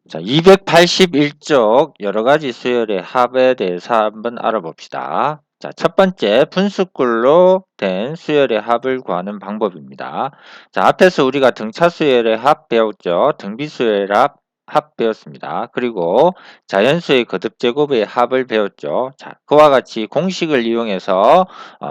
자, 281쪽 여러 가지 수열의 합에 대해서 한번 알아봅시다. 자, 첫 번째 분수꼴로 된 수열의 합을 구하는 방법입니다. 자, 앞에서 우리가 등차 수열의 합 배웠죠. 등비 수열의 합 배웠습니다. 그리고 자연수의 거듭제곱의 합을 배웠죠. 자, 그와 같이 공식을 이용해서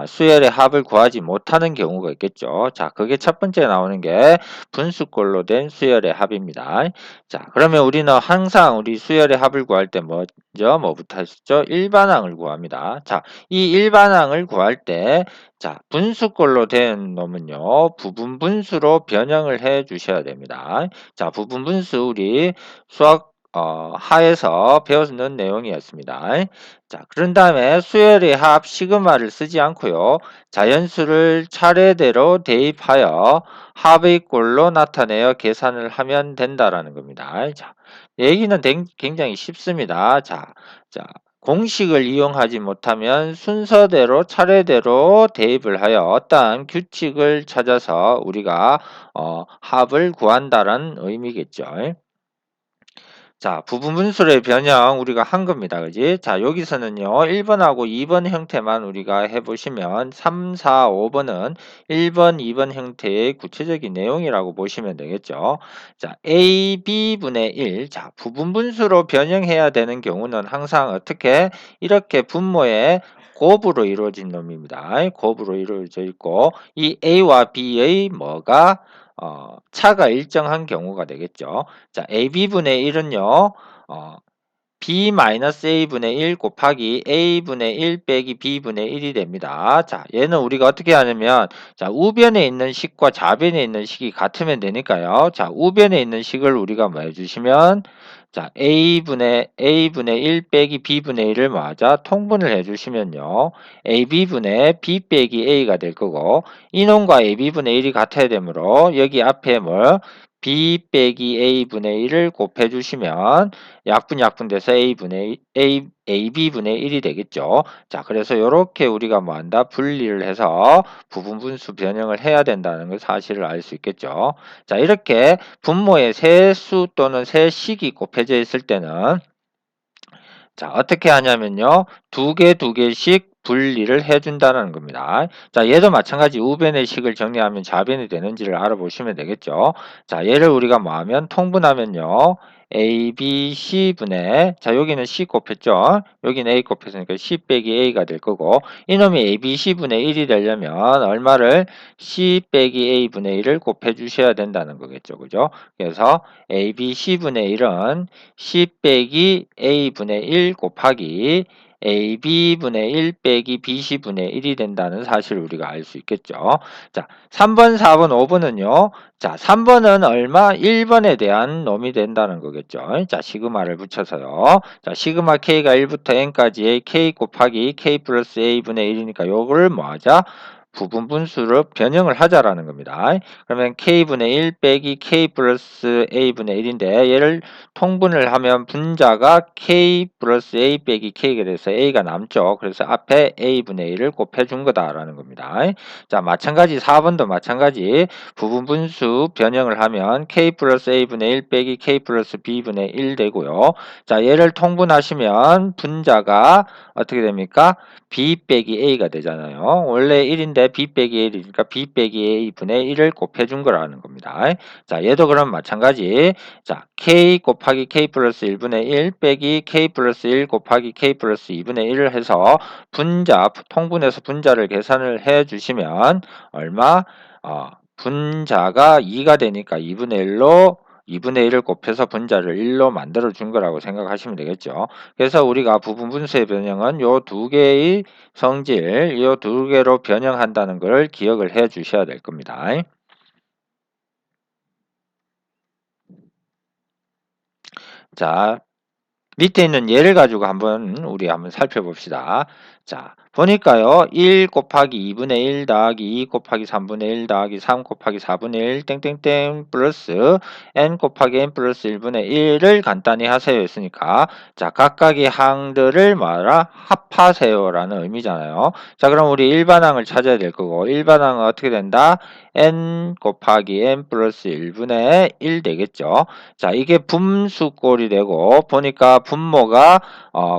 수열의 합을 구하지 못하는 경우가 있겠죠. 자, 그게 첫 번째 나오는 게 분수꼴로 된 수열의 합입니다. 자, 그러면 우리는 항상 우리 수열의 합을 구할 때 먼저 뭐부터 하시죠? 일반항을 구합니다. 자, 이 일반항을 구할 때, 자, 분수꼴로 된 놈은요, 부분분수로 변형을 해 주셔야 됩니다. 자, 부분분수 우리 수학 하에서 배웠는 내용이었습니다. 자, 그런 다음에 수열의 합 시그마를 쓰지 않고요, 자연수를 차례대로 대입하여 합의 꼴로 나타내어 계산을 하면 된다라는 겁니다. 자, 얘기는 굉장히 쉽습니다. 자, 공식을 이용하지 못하면 순서대로 차례대로 대입을 하여 어떠한 규칙을 찾아서 우리가 합을 구한다는 의미겠죠. 자, 부분분수의 변형 우리가 한 겁니다. 그지? 자, 여기서는요, 1번하고 2번 형태만 우리가 해보시면 3, 4, 5번은 1번, 2번 형태의 구체적인 내용이라고 보시면 되겠죠. 자, A, B분의 1. 자, 부분분수로 변형해야 되는 경우는 항상 어떻게? 이렇게 분모의 곱으로 이루어진 놈입니다. 곱으로 이루어져 있고, 이 A와 B의 뭐가 차가 일정한 경우가 되겠죠. 자, AB분의 1은요, B-A분의 1 곱하기 A분의 1 빼기 B분의 1이 됩니다. 자, 얘는 우리가 어떻게 하냐면, 자, 우변에 있는 식과 좌변에 있는 식이 같으면 되니까요. 자, 우변에 있는 식을 우리가 뭐 해주시면, 자, A분의 1 빼기 B분의 1을 맞아 통분을 해주시면요. AB분의 B 빼기 A가 될 거고, 이놈과 AB분의 1이 같아야 되므로, 여기 앞에 뭐, B 빼기 A분의 1을 곱해주시면, 약분돼서 AB분의 1이 되겠죠. 자, 그래서 이렇게 우리가 뭐 한다? 분리를 해서 부분분수 변형을 해야 된다는 걸 사실을 알 수 있겠죠. 자, 이렇게 분모에 세 수 또는 세 식이 곱해져 있을 때는 자, 어떻게 하냐면요. 두 개씩 분리를 해준다는 겁니다. 자, 얘도 마찬가지 우변의 식을 정리하면 좌변이 되는지를 알아보시면 되겠죠. 자, 얘를 우리가 뭐 하면 통분하면요. A, B, C분의, 자, 여기는 C 곱했죠. 여기는 A 곱했으니까 C 빼기 A가 될 거고, 이놈이 A, B, C분의 1이 되려면 얼마를 C 빼기 A분의 1을 곱해 주셔야 된다는 거겠죠. 그죠? 그래서 A, B, C분의 1은 C 빼기 A분의 1 곱하기 AB분의 1 빼기 BC분의 1이 된다는 사실을 우리가 알 수 있겠죠. 자, 3번, 4번, 5번은요. 자, 3번은 얼마? 1번에 대한 놈이 된다는 거겠죠. 자, 시그마를 붙여서요. 자, 시그마 K가 1부터 N까지의 K 곱하기 K 플러스 A분의 1이니까 요거를 뭐 하자? 부분분수로 변형을 하자라는 겁니다. 그러면 K분의 1 빼기 K 플러스 A분의 1인데 얘를 통분을 하면 분자가 K 플러스 A 빼기 K가 돼서 A가 남죠. 그래서 앞에 A분의 1을 곱해준 거다라는 겁니다. 자, 마찬가지 4번도 마찬가지 부분분수 변형을 하면 K 플러스 A분의 1 빼기 K 플러스 B분의 1 되고요. 자, 얘를 통분하시면 분자가 어떻게 됩니까? B 빼기 A가 되잖아요. 원래 1인데 B 빼기 1이니까 B 빼기 A분의 1을 곱해준 거라는 겁니다. 자, 얘도 그럼 마찬가지. 자, K 곱하기 K 플러스 1분의 1 빼기 K 플러스 1 곱하기 K 플러스 2분의 1을 해서 통분해서 분자를 계산을 해 주시면 얼마? 분자가 2가 되니까 2분의 1을 곱해서 분자를 1로 만들어 준 거라고 생각하시면 되겠죠. 그래서 우리가 부분분수의 변형은 요 두 개의 성질, 요 두 개로 변형한다는 걸 기억을 해 주셔야 될 겁니다. 자, 밑에 있는 예를 가지고 우리 한번 살펴봅시다. 자, 보니까요. 1 곱하기 2분의 1 더하기 2 곱하기 3분의 1 더하기 3 곱하기 4분의 1 땡땡땡 플러스 n 곱하기 n 플러스 1분의 1을 간단히 하세요 했으니까 자, 각각의 항들을 말아 합하세요라는 의미잖아요. 자, 그럼 우리 일반항을 찾아야 될 거고 일반항은 어떻게 된다? n 곱하기 n 플러스 1분의 1 되겠죠. 자, 이게 분수꼴이 되고 보니까 분모가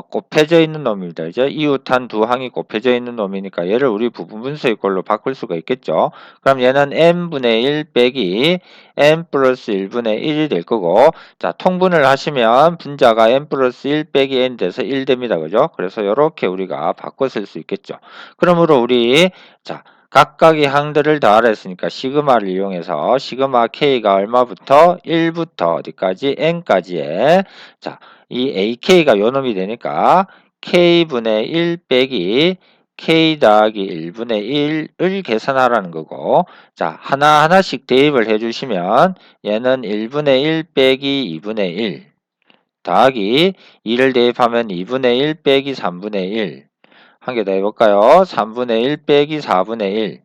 곱해져 있는 놈입니다. 이제 이웃한 두 항이 곱해져 있는 놈이니까 얘를 우리 부분분수의 꼴로 바꿀 수가 있겠죠. 그럼 얘는 n분의 1 빼기 n 플러스 1분의 1이 될 거고 자, 통분을 하시면 분자가 n 플러스 1 빼기 n 돼서 1 됩니다. 그죠? 그래서 이렇게 우리가 바꿔 쓸 수 있겠죠. 그러므로 우리 자, 각각의 항들을 더하라 했으니까 시그마를 이용해서 시그마 k가 얼마부터 1부터 어디까지 n까지의 자, 이 ak가 요놈이 되니까 k분의 1 빼기 k 더하기 1분의 1을 계산하라는 거고 자, 하나하나씩 대입을 해주시면 얘는 1분의 1 빼기 2분의 1 더하기 2를 대입하면 2분의 1 빼기 3분의 1 한 개 더 해볼까요? 3분의 1 빼기 4분의 1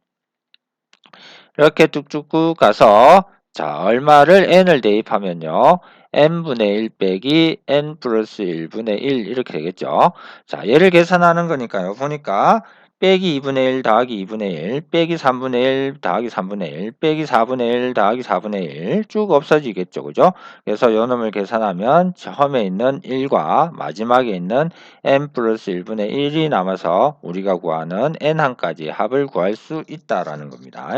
이렇게 쭉쭉쭉 가서 자, 얼마를 n을 대입하면요. n분의 1 빼기 n 플러스 1분의 1 이렇게 되겠죠. 자, 얘를 계산하는 거니까요. 보니까 빼기 2분의 1 더하기 2분의 1 빼기 3분의 1 더하기 3분의 1 빼기 4분의 1 더하기 4분의 1 쭉 없어지겠죠. 그죠? 그래서 요 놈을 계산하면 처음에 있는 1과 마지막에 있는 n 플러스 1분의 1이 남아서 우리가 구하는 n항까지 합을 구할 수 있다라는 겁니다.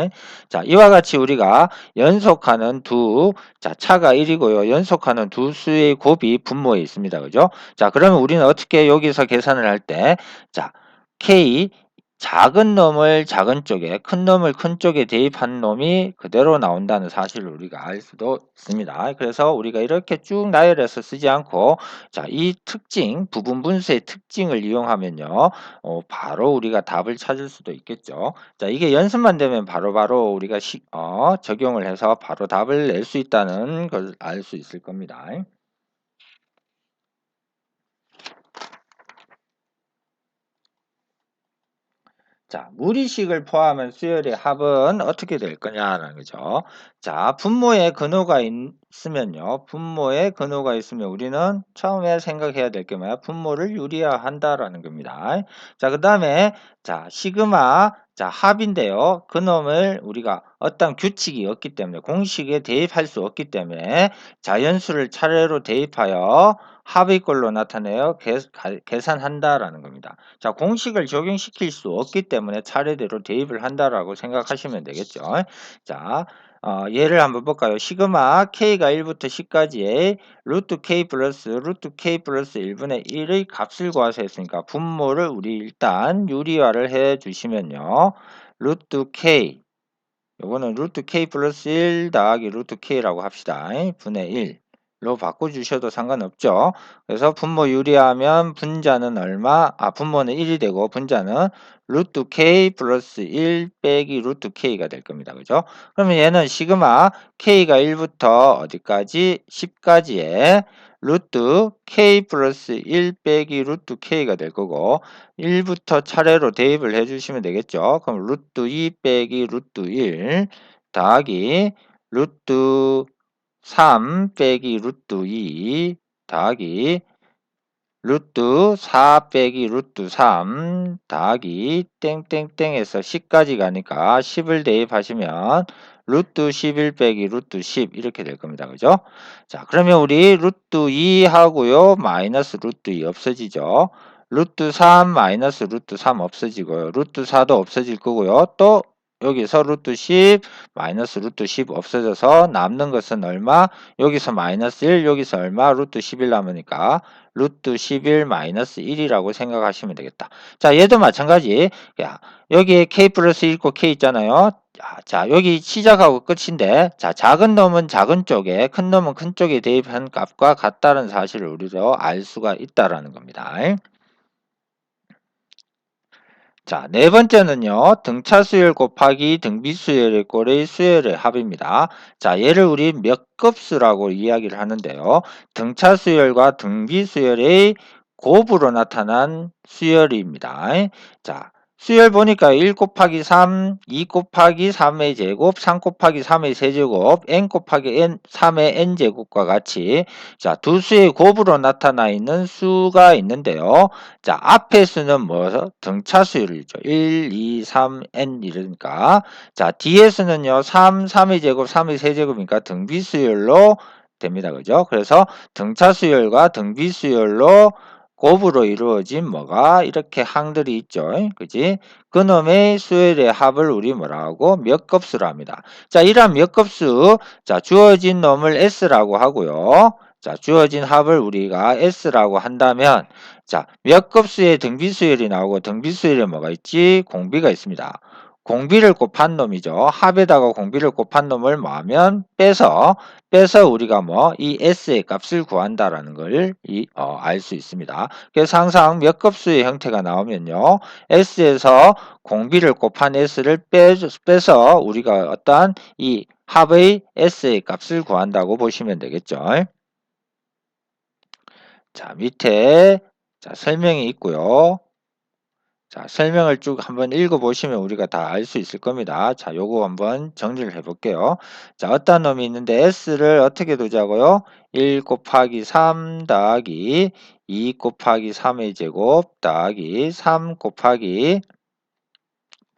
자, 이와 같이 우리가 연속하는 자, 차가 1이고요. 연속하는 두 수의 곱이 분모에 있습니다. 그죠? 자, 그러면 우리는 어떻게 여기서 계산을 할 때, 자, K, 작은 놈을 작은 쪽에, 큰 놈을 큰 쪽에 대입한 놈이 그대로 나온다는 사실을 우리가 알 수도 있습니다. 그래서 우리가 이렇게 쭉 나열해서 쓰지 않고, 자, 이 특징, 부분 분수의 특징을 이용하면요, 바로 우리가 답을 찾을 수도 있겠죠. 자, 이게 연습만 되면 바로바로 우리가 적용을 해서 바로 답을 낼 수 있다는 걸 알 수 있을 겁니다. 자, 무리식을 포함한 수열의 합은 어떻게 될 거냐라는 거죠. 자, 분모의 근호가 있으면요. 분모의 근호가 있으면 우리는 처음에 생각해야 될 게 뭐야? 분모를 유리화한다라는 겁니다. 자, 그 다음에 자, 시그마 자, 합인데요. 그놈을 우리가 어떤 규칙이 없기 때문에 공식에 대입할 수 없기 때문에 자연수를 차례로 대입하여 합의 꼴로 나타내어 계산한다라는 겁니다. 자, 공식을 적용시킬 수 없기 때문에 차례대로 대입을 한다라고 생각하시면 되겠죠. 자, 예를 한번 볼까요? 시그마 k가 1부터 10까지의 루트 k 플러스 1분의 1의 값을 구하세요 했으니까 분모를 우리 일단 유리화를 해 주시면요. 루트 k 요거는 루트 k 플러스 1 더하기 루트 k라고 합시다. 분의 1로 바꿔주셔도 상관없죠. 그래서 분모 유리하면 분자는 얼마? 분모는 1이 되고 분자는 루트 k 플러스 1 빼기 루트 k가 될 겁니다. 그죠? 그러면 얘는 시그마 k가 1부터 어디까지? 10까지의 루트 k 플러스 1 빼기 루트 k가 될 거고 1부터 차례로 대입을 해주시면 되겠죠. 그럼 루트 2 빼기 루트 1 더하기 루트 3 빼기 루트 2 더하기 루트 4 빼기 루트 3 더하기 땡땡땡에서 10까지 가니까 10을 대입하시면 루트 11 빼기 루트 10 이렇게 될 겁니다. 그죠? 자, 그러면 우리 루트 2 하고요. 마이너스 루트 2 없어지죠. 루트 3 마이너스 루트 3 없어지고요. 루트 4도 없어질 거고요. 또 여기서 루트 10 마이너스 루트 10 없어져서 남는 것은 얼마? 여기서 마이너스 1 여기서 얼마? 루트 11 남으니까 루트 11 마이너스 1이라고 생각하시면 되겠다. 자, 얘도 마찬가지. 야, 여기에 k 플러스 1 있고 k 있잖아요. 자, 여기 시작하고 끝인데, 자, 작은 놈은 작은 쪽에, 큰 놈은 큰 쪽에 대입한 값과 같다는 사실을 우리도 알 수가 있다라는 겁니다. 자, 네 번째는요. 등차 수열 곱하기 등비 수열의 꼴의 수열의 합입니다. 자, 얘를 우리 몇 급수라고 이야기를 하는데요. 등차 수열과 등비 수열의 곱으로 나타난 수열입니다. 자, 수열 보니까 1 곱하기 3, 2 곱하기 3의 제곱, 3 곱하기 3의 세제곱, n 곱하기 n, 3의 n제곱과 같이 자, 두 수의 곱으로 나타나 있는 수가 있는데요. 자, 앞의 수는 뭐 등차 수열이죠. 1, 2, 3, n 이러니까 자, 뒤의 수는요. 3, 3의 제곱, 3의 세제곱이니까 등비 수열로 됩니다. 그죠? 그래서 등차 수열과 등비 수열로 곱으로 이루어진 뭐가 이렇게 항들이 있죠. 그지? 그놈의 수열의 합을 우리 뭐라 하고 몇 급수로 합니다. 자, 이러한 몇 급수, 자, 주어진 놈을 S라고 하고요. 자, 주어진 합을 우리가 S라고 한다면, 자, 몇 급수의 등비수열이 나오고 등비수열에 뭐가 있지? 공비가 있습니다. 공비를 곱한 놈이죠. 합에다가 공비를 곱한 놈을 뭐 하면 빼서 우리가 뭐 이 S의 값을 구한다라는 걸 알 수 있습니다. 그래서 항상 몇 급수의 형태가 나오면요. S에서 공비를 곱한 S를 빼서 우리가 어떠한 이 합의 S의 값을 구한다고 보시면 되겠죠. 자, 밑에 자, 설명이 있고요. 자, 설명을 쭉 한번 읽어보시면 우리가 다 알 수 있을 겁니다. 자, 요거 한번 정리를 해볼게요. 자, 어떤 놈이 있는데 S를 어떻게 두자고요? 1 곱하기 3 더하기 2 곱하기 3의 제곱 더하기 3 곱하기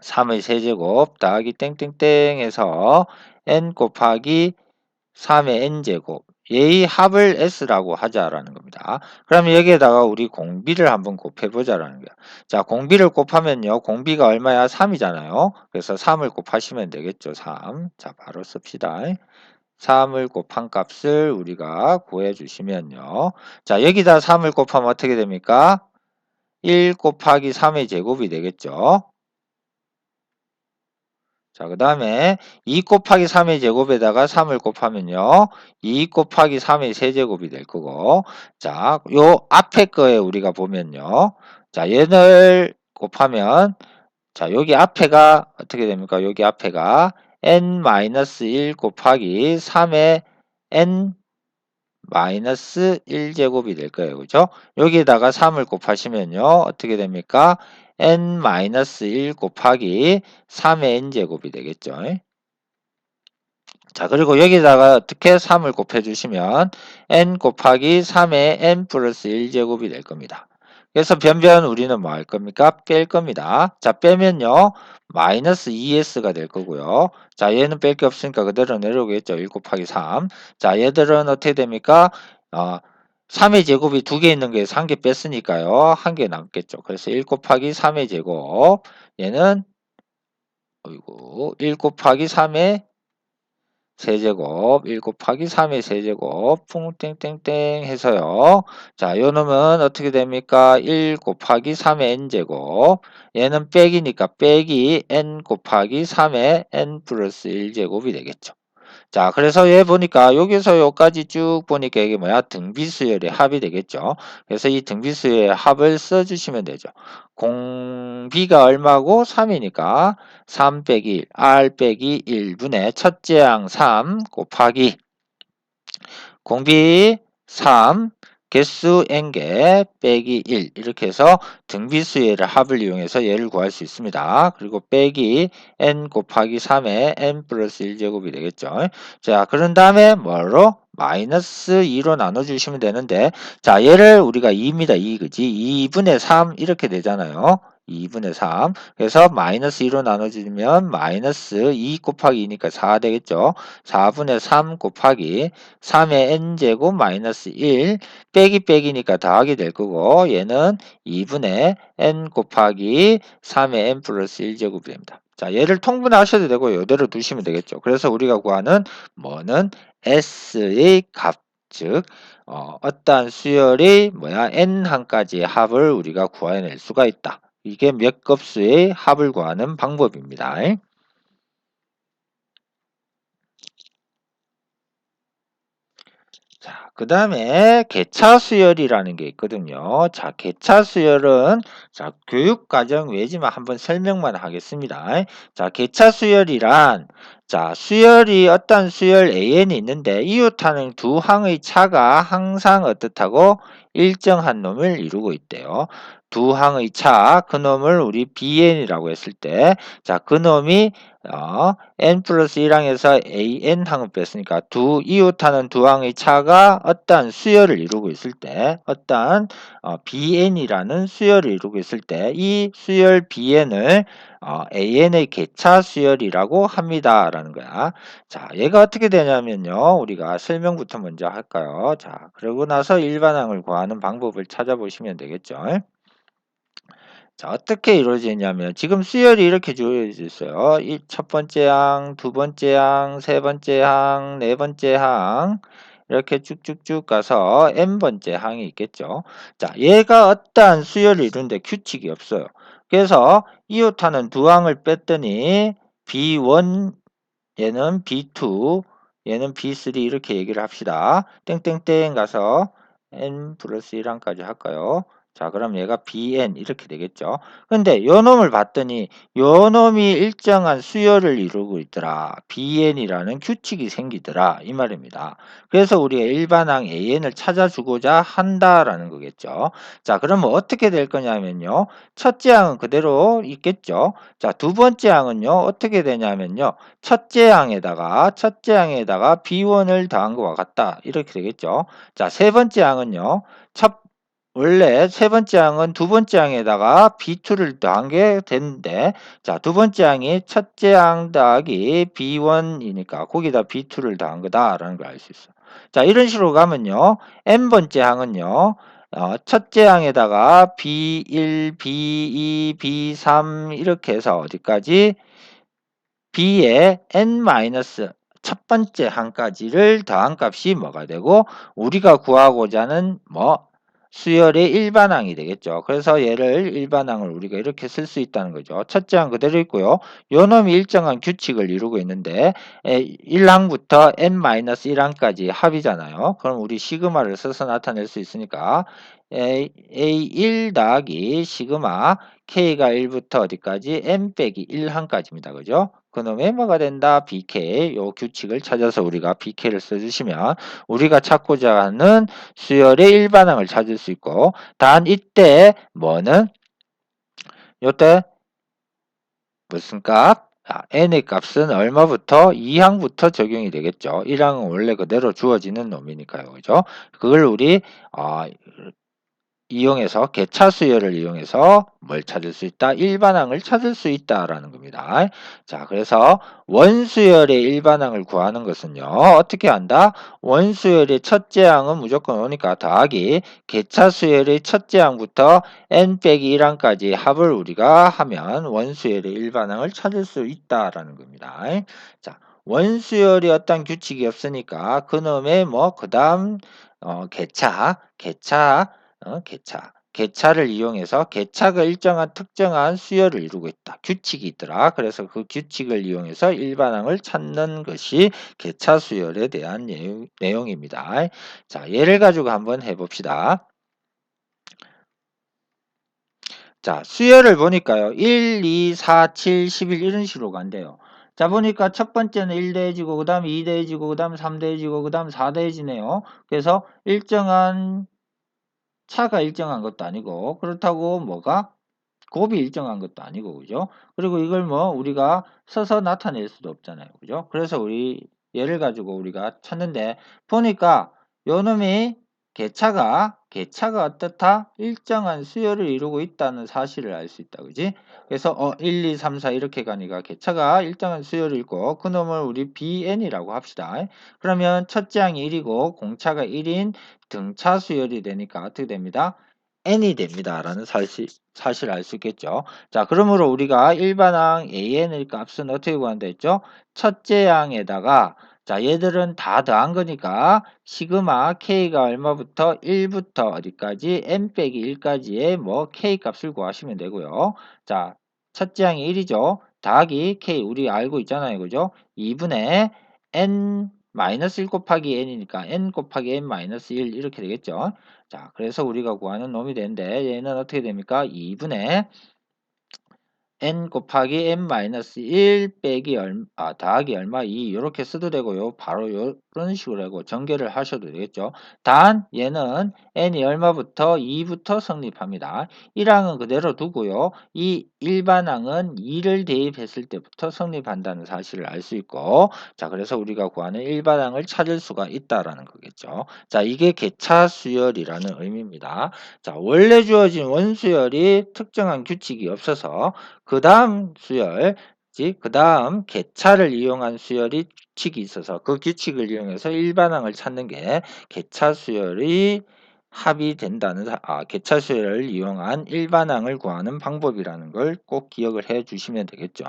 3의 세제곱 더하기 땡땡땡 해서 n 곱하기 3의 n제곱 얘의 합을 S라고 하자라는 겁니다. 그러면 여기에다가 우리 공비를 한번 곱해보자라는 거야. 자, 공비를 곱하면요. 공비가 얼마야? 3이잖아요. 그래서 3을 곱하시면 되겠죠. 3. 자, 바로 씁시다. 3을 곱한 값을 우리가 구해주시면요. 자, 여기다 3을 곱하면 어떻게 됩니까? 1 곱하기 3의 제곱이 되겠죠. 자, 그 다음에 2 곱하기 3의 제곱에다가 3을 곱하면요. 2 곱하기 3의 세제곱이 될 거고 자, 요 앞에 거에 우리가 보면요. 자, 얘를 곱하면 자, 여기 앞에가 어떻게 됩니까? 여기 앞에가 n-1 곱하기 3의 n-1제곱이 될 거예요. 그죠? 여기에다가 3을 곱하시면요. 어떻게 됩니까? n-1 곱하기 3의 n제곱이 되겠죠. 자, 그리고 여기다가 어떻게 3을 곱해주시면 n 곱하기 3의 n 플러스 1제곱이 될 겁니다. 그래서 변변 우리는 뭐 할 겁니까? 뺄 겁니다. 자, 빼면요. 마이너스 2s가 될 거고요. 자, 얘는 뺄 게 없으니까 그대로 내려오겠죠. 1 곱하기 3. 자, 얘들은 어떻게 됩니까? 3의 제곱이 2개 있는 거에서 1개 뺐으니까요. 1개 남겠죠. 그래서 1 곱하기 3의 제곱. 얘는 1 곱하기 3의 세제곱 1 곱하기 3의 세제곱 풍땡땡땡 해서요. 자, 요 놈은 어떻게 됩니까? 1 곱하기 3의 n제곱 얘는 빼기니까 빼기 n 곱하기 3의 n 플러스 1제곱이 되겠죠. 자, 그래서 얘 보니까 여기서 여기까지 쭉 보니까 이게 뭐야? 등비수열의 합이 되겠죠. 그래서 이 등비수열의 합을 써주시면 되죠. 공비가 얼마고? 3이니까 3 빼기 1, r 빼기 1분의 첫째 항 3 곱하기 공비 3 개수 n개 빼기 1 이렇게 해서 등비수열의 합을 이용해서 얘를 구할 수 있습니다. 그리고 빼기 n 곱하기 3의 n 플러스 1제곱이 되겠죠. 자, 그런 다음에 뭐로? 마이너스 2로 나눠주시면 되는데 자, 얘를 우리가 2입니다. 2 그지? 2분의 3 이렇게 되잖아요. 2분의 3 그래서 마이너스 2로 나눠주면 마이너스 2 곱하기 2니까 4 되겠죠. 4분의 3 곱하기 3의 n제곱 마이너스 1 빼기 빼기니까 더하기 될 거고 얘는 2분의 n 곱하기 3의 n 플러스 1제곱이 됩니다. 자, 얘를 통분하셔도 되고 이대로 두시면 되겠죠. 그래서 우리가 구하는 뭐는 S의 값, 즉 어떠한 수열이 뭐야 n 항까지의 합을 우리가 구해낼 수가 있다. 이게 몇 급수의 합을 구하는 방법입니다. 자, 그 다음에 개차 수열이라는 게 있거든요. 자, 개차 수열은 자, 교육과정 외지만 한번 설명만 하겠습니다. 자, 개차 수열이란 자, 수열이 어떤 수열 AN이 있는데 이웃하는 두 항의 차가 항상 어떻다고 일정한 놈을 이루고 있대요. 두 항의 차, 그 놈을 우리 BN이라고 했을 때, 자, 그 놈이 n 플러스 1항에서 an 항을 뺐으니까 두 이웃하는 두 항의 차가 어떠한 수열을 이루고 있을 때 어떠한 bn이라는 수열을 이루고 있을 때 이 수열 bn을 an의 개차 수열이라고 합니다라는 거야. 자, 얘가 어떻게 되냐면요. 우리가 설명부터 먼저 할까요? 자, 그러고 나서 일반항을 구하는 방법을 찾아보시면 되겠죠. 자, 어떻게 이루어지냐면 지금 수열이 이렇게 주어져 있어요. 이 첫 번째 항, 두 번째 항, 세 번째 항, 네 번째 항 이렇게 쭉쭉쭉 가서 n번째 항이 있겠죠. 자, 얘가 어떠한 수열을 이루는데 규칙이 없어요. 그래서 이웃하는 두 항을 뺐더니 B1 얘는 B2 얘는 B3 이렇게 얘기를 합시다. 땡땡땡 가서 n 플러스 1항까지 할까요? 자, 그럼 얘가 bn 이렇게 되겠죠. 근데 요 놈을 봤더니 요 놈이 일정한 수열을 이루고 있더라. bn이라는 규칙이 생기더라. 이 말입니다. 그래서 우리가 일반항 an을 찾아주고자 한다라는 거겠죠. 자, 그러면 어떻게 될 거냐면요. 첫째 항은 그대로 있겠죠. 자, 두 번째 항은요. 어떻게 되냐면요. 첫째 항에다가 B1을 더한 것과 같다. 이렇게 되겠죠. 자, 세 번째 항은요. 원래 세 번째 항은 두 번째 항에다가 B2를 더한 게 되는데, 자, 두 번째 항이 첫째 항 더하기 B1이니까 거기다 B2를 더한 거다라는 걸 알 수 있어. 자, 이런 식으로 가면요. n번째 항은요. 첫째 항에다가 B1, B2, B3 이렇게 해서 어디까지? b의 n 마이너스 첫 번째 항까지를 더한 값이 뭐가 되고 우리가 구하고자 하는 수열의 일반항이 되겠죠. 그래서 얘를 일반항을 우리가 이렇게 쓸 수 있다는 거죠. 첫째 항 그대로 있고요. 요 놈이 일정한 규칙을 이루고 있는데 1항부터 n-1항까지 합이잖아요. 그럼 우리 시그마를 써서 나타낼 수 있으니까 A1 더하기 시그마 K가 1부터 어디까지? n 빼기 1항까지입니다. 그죠? 그놈의 뭐가 된다? BK. 요 규칙을 찾아서 우리가 BK를 써주시면 우리가 찾고자 하는 수열의 일반항을 찾을 수 있고 단 이때 요때 무슨 값? n의 값은 얼마부터? 2항부터 적용이 되겠죠. 1항은 원래 그대로 주어지는 놈이니까요. 그죠? 그걸 우리 이용해서 개차 수열을 이용해서 뭘 찾을 수 있다? 일반항을 찾을 수 있다라는 겁니다. 자, 그래서 원수열의 일반항을 구하는 것은요. 어떻게 한다? 원수열의 첫째 항은 무조건 오니까 더하기 개차 수열의 첫째 항부터 n-1항까지 합을 우리가 하면 원수열의 일반항을 찾을 수 있다라는 겁니다. 자, 원수열이 어떤 규칙이 없으니까 그놈의 그다음 개차를 이용해서 개차가 일정한 특정한 수열을 이루고 있다. 규칙이 있더라. 그래서 그 규칙을 이용해서 일반항을 찾는 것이 개차 수열에 대한 내용입니다. 자, 예를 가지고 한번 해봅시다. 자, 수열을 보니까요. 1, 2, 4, 7, 11 이런 식으로 간대요. 자, 보니까 첫 번째는 1 더해지고 그 다음 2 더해지고 그 다음 3 더해지고 그 다음 4 더해지네요. 그래서 차가 일정한 것도 아니고 그렇다고 곱이 일정한 것도 아니고 그죠? 그리고 이걸 우리가 써서 나타낼 수도 없잖아요. 그죠? 그래서 우리 예를 가지고 우리가 찾는데 보니까 요놈이 개차가 어떻다? 일정한 수열을 이루고 있다는 사실을 알 수 있다. 그지? 그래서 1, 2, 3, 4 이렇게 가니까 개차가 일정한 수열을 있고 그놈을 우리 BN이라고 합시다. 그러면 첫째 항이 1이고 공차가 1인 등차 수열이 되니까 어떻게 됩니다? n이 됩니다. 라는 사실 알 수 있겠죠. 자, 그러므로 우리가 일반항 an의 값은 어떻게 구한다 했죠? 첫째 항에다가 자, 얘들은 다 더한 거니까 시그마 k가 얼마부터 1부터 어디까지 n 빼기 1까지의 k 값을 구하시면 되고요. 자, 첫째 항이 1이죠. 더하기 k 우리 알고 있잖아요. 그죠? 2분의 n 마이너스 1 곱하기 n이니까 n 곱하기 n 마이너스 1 이렇게 되겠죠. 자, 그래서 우리가 구하는 놈이 되는데 얘는 어떻게 됩니까? 2분의 n 곱하기 n-1 빼기 더하기 얼마 2 요렇게 써도 되고요. 바로 요런 식으로 하고 전개를 하셔도 되겠죠. 단 얘는 n이 얼마부터 2부터 성립합니다. 1항은 그대로 두고요. 이 일반항은 2를 대입했을 때부터 성립한다는 사실을 알 수 있고, 자, 그래서 우리가 구하는 일반항을 찾을 수가 있다라는 거겠죠. 자, 이게 개차수열이라는 의미입니다. 자, 원래 주어진 원수열이 특정한 규칙이 없어서 그 다음 수열, 즉 그 다음 개차를 이용한 수열이 규칙이 있어서 그 규칙을 이용해서 일반항을 찾는 게 개차수열이 합이 된다는 개차수열을 이용한 일반항을 구하는 방법이라는 걸 꼭 기억을 해 주시면 되겠죠.